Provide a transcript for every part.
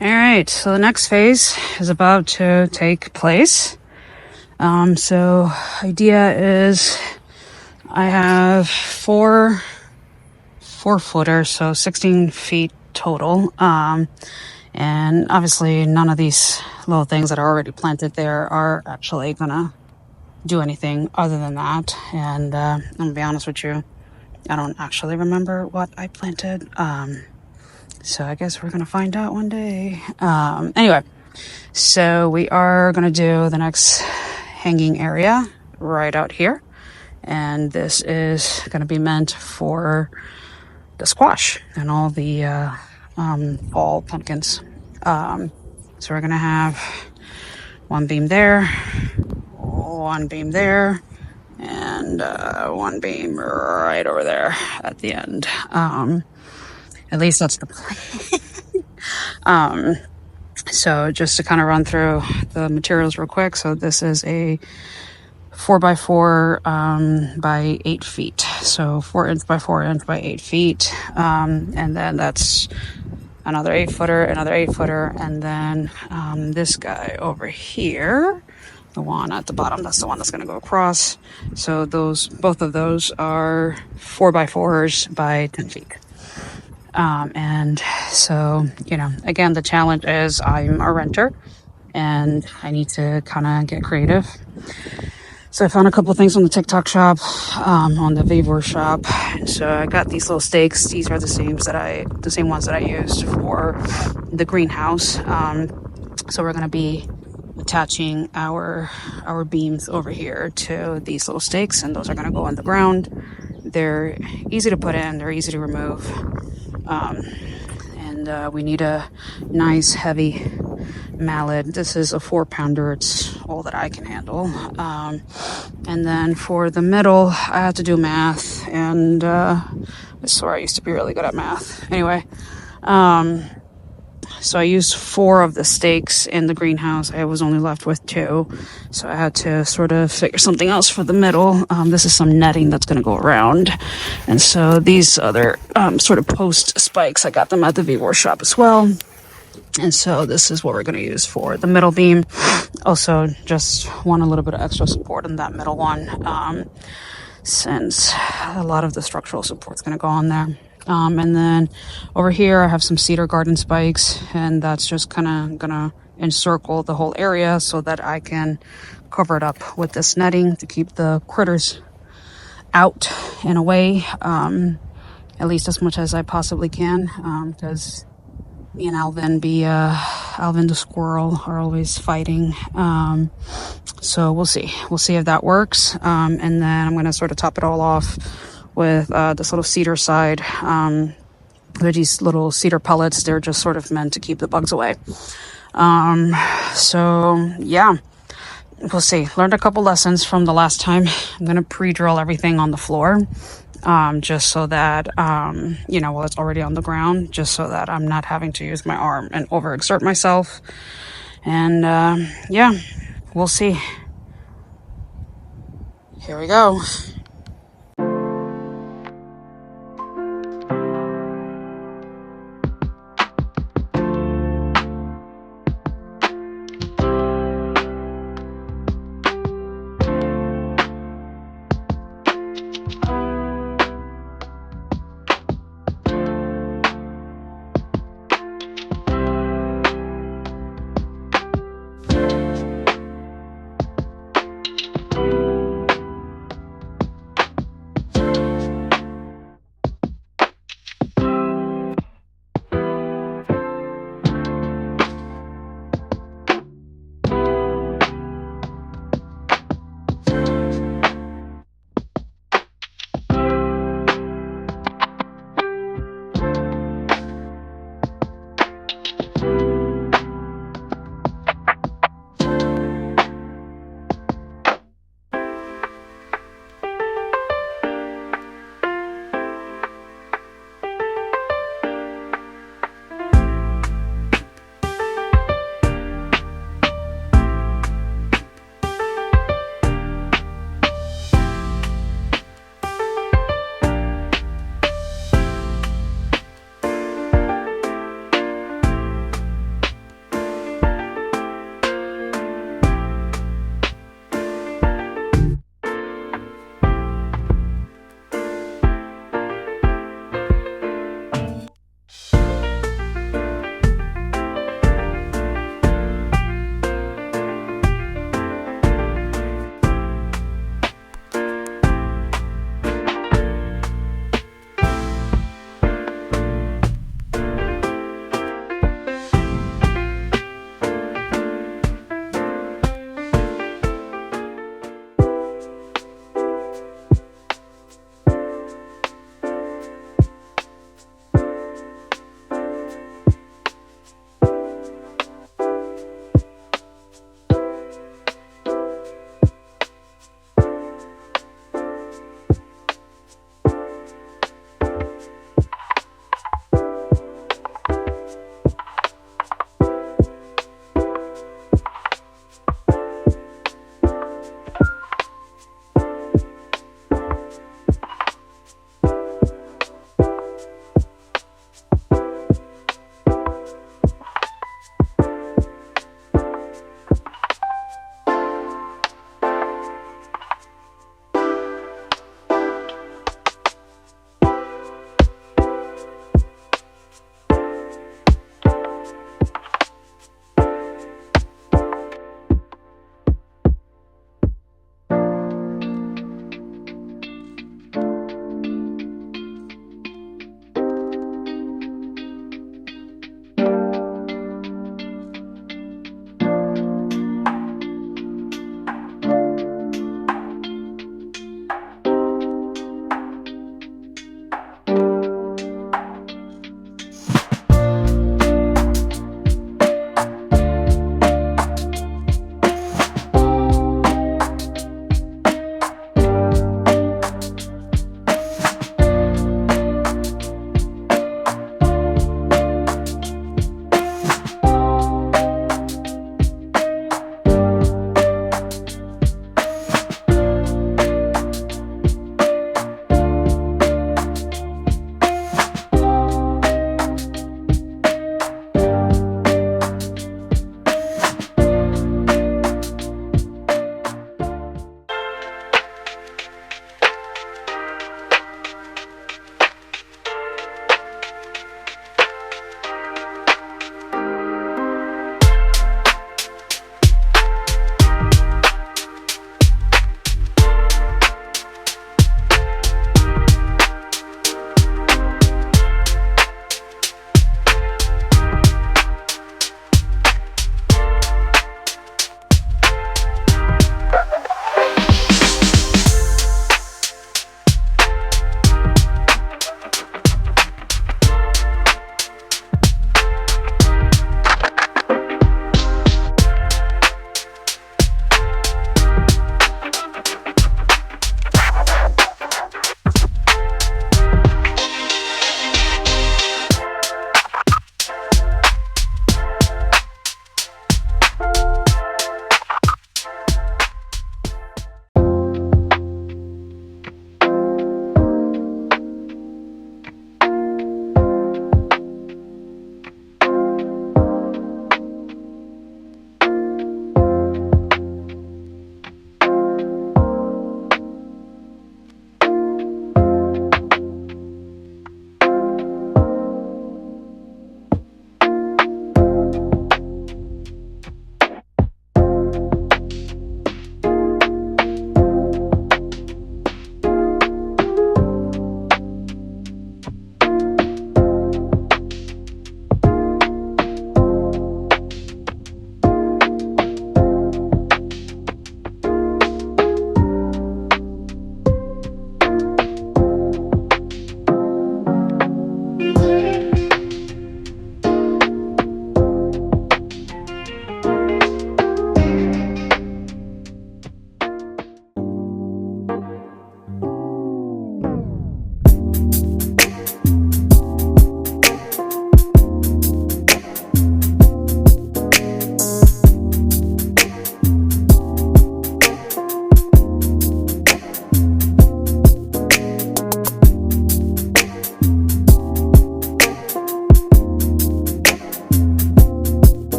All right, so the next phase is about to take place. So idea is I have four footers, so 16 feet total. And obviously none of these little things that are already planted there are actually gonna do anything other than that. And I'm gonna be honest with you, I don't actually remember what I planted. So I guess we're gonna find out one day. Anyway, so we are gonna do the next hanging area right out here. And this is gonna be meant for the squash and all the fall pumpkins. So we're gonna have one beam there, one beam there, and one beam right over there at the end. At least that's the plan. So just to kind of run through the materials real quick. So this is a 4x4 by 8 feet. So 4 inch by 4 inch by 8 feet. And then that's another 8-footer, another 8-footer, and then this guy over here, the one at the bottom, that's the one that's going to go across. So both of those are 4x4s by 10 feet. And so, again, the challenge is I'm a renter and I need to kind of get creative. So I found a couple of things on the TikTok shop, on the Vivor shop. So I got these little stakes. These are the same ones that I used for the greenhouse. So we're going to be attaching our beams over here to these little stakes, and those are going to go on the ground. They're easy to put in, they're easy to remove. And we need a nice heavy mallet. This is a 4-pounder. It's all that I can handle. And then for the middle, I had to do math, and I swear I used to be really good at math. Anyway, so I used 4 of the stakes in the greenhouse. I was only left with 2, so I had to sort of figure something else for the middle. This is some netting that's going to go around, and so these other sort of post spikes, I got them at the Vivor shop as well. And so this is what we're going to use for the middle beam. Also, just want a little bit of extra support on that middle one, since a lot of the structural support is going to go on there. And then over here, I have some cedar garden spikes, and that's just kind of going to encircle the whole area so that I can cover it up with this netting to keep the critters out and away, at least as much as I possibly can, because me and Alvin the squirrel are always fighting. So we'll see if that works. And then I'm going to sort of top it all off with this little cedar side. They're these little cedar pellets. They're just sort of meant to keep the bugs away. So yeah, we'll see. Learned a couple lessons from the last time. I'm going to pre-drill everything on the floor. Just so that, while it's already on the ground, just so that I'm not having to use my arm and overexert myself. And, yeah, we'll see. Here we go.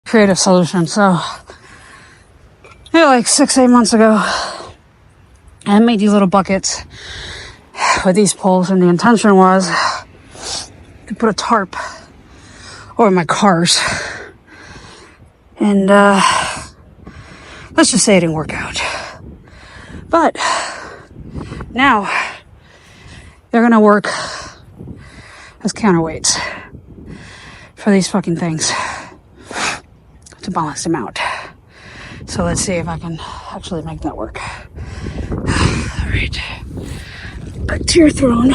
creative solution. So, yeah, like 6-8 months ago, I made these little buckets with these poles, and the intention was to put a tarp over my cars. And let's just say it didn't work out. But now they're gonna work as counterweights for these fucking things to balance them out. So let's see if I can actually make that work. All right, back to your throne.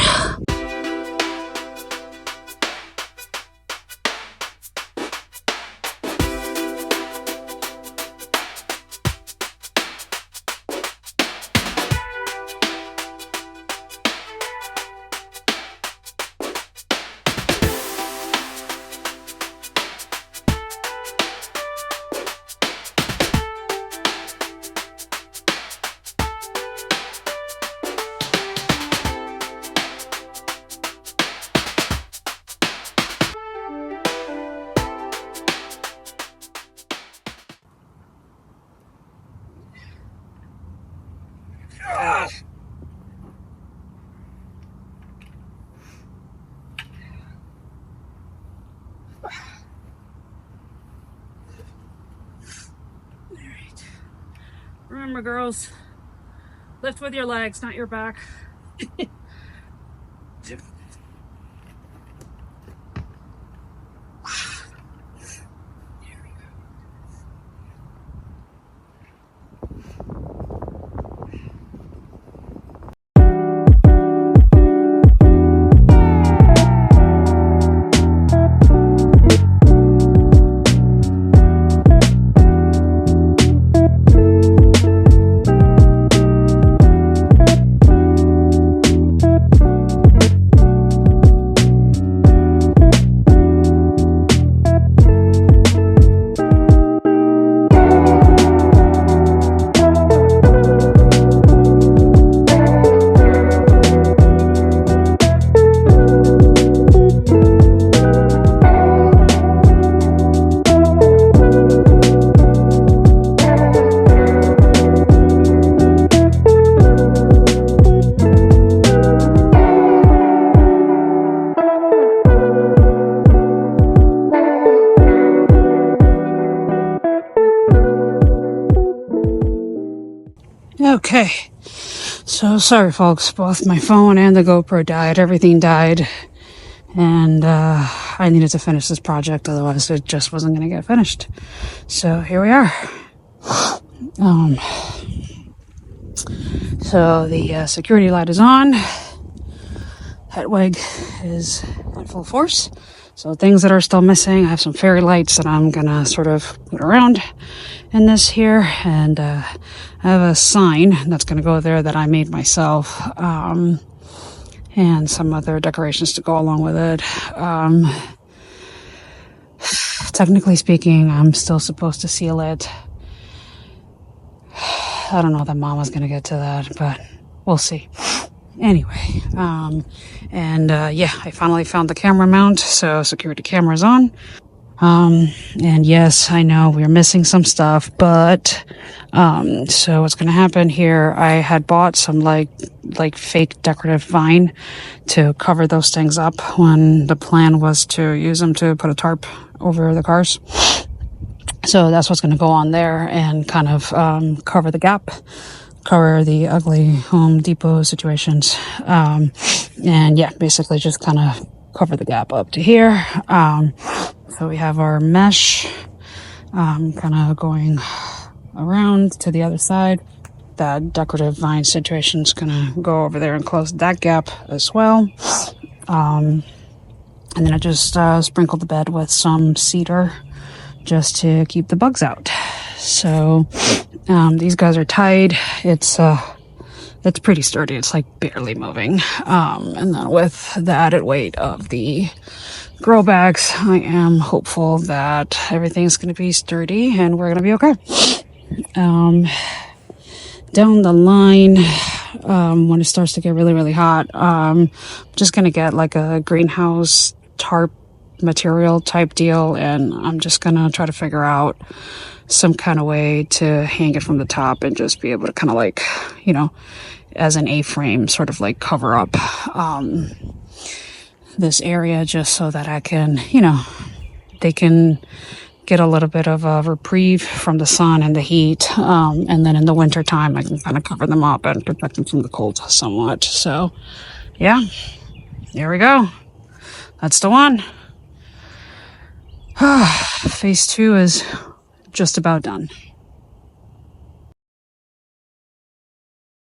Remember, girls, lift with your legs, not your back. Okay, so sorry folks, both my phone and the GoPro died, everything died, and I needed to finish this project, otherwise it just wasn't going to get finished. So here we are. So the security light is on, that wig is in full force. So things that are still missing, I have some fairy lights that I'm gonna sort of put around in this here, and I have a sign that's gonna go there that I made myself, and some other decorations to go along with it. Technically speaking, I'm still supposed to seal it. I don't know that Mama's gonna get to that, but we'll see. Anyway, yeah, I finally found the camera mount, so security camera's on. And yes, I know we're missing some stuff, but so what's gonna happen here, I had bought some like fake decorative vine to cover those things up when the plan was to use them to put a tarp over the cars. So that's what's gonna go on there and kind of cover the gap, cover the ugly Home Depot situations, and yeah, basically just kind of cover the gap up to here. So we have our mesh kind of going around to the other side. That decorative vine situation is gonna go over there and close that gap as well. And then I just sprinkled the bed with some cedar just to keep the bugs out. So these guys are tied. It's pretty sturdy. It's like barely moving. And then with the added weight of the grow bags, I am hopeful that everything's going to be sturdy and we're going to be okay. Down the line, when it starts to get really, really hot, I'm just going to get like a greenhouse tarp material type deal, and I'm just gonna try to figure out some kind of way to hang it from the top and just be able to kind of like, you know, as an A-frame, sort of like cover up this area, just so that I can, you know, they can get a little bit of a reprieve from the sun and the heat, and then in the winter time I can kind of cover them up and protect them from the cold somewhat. So yeah, there we go. That's the one. Phase 2 is just about done.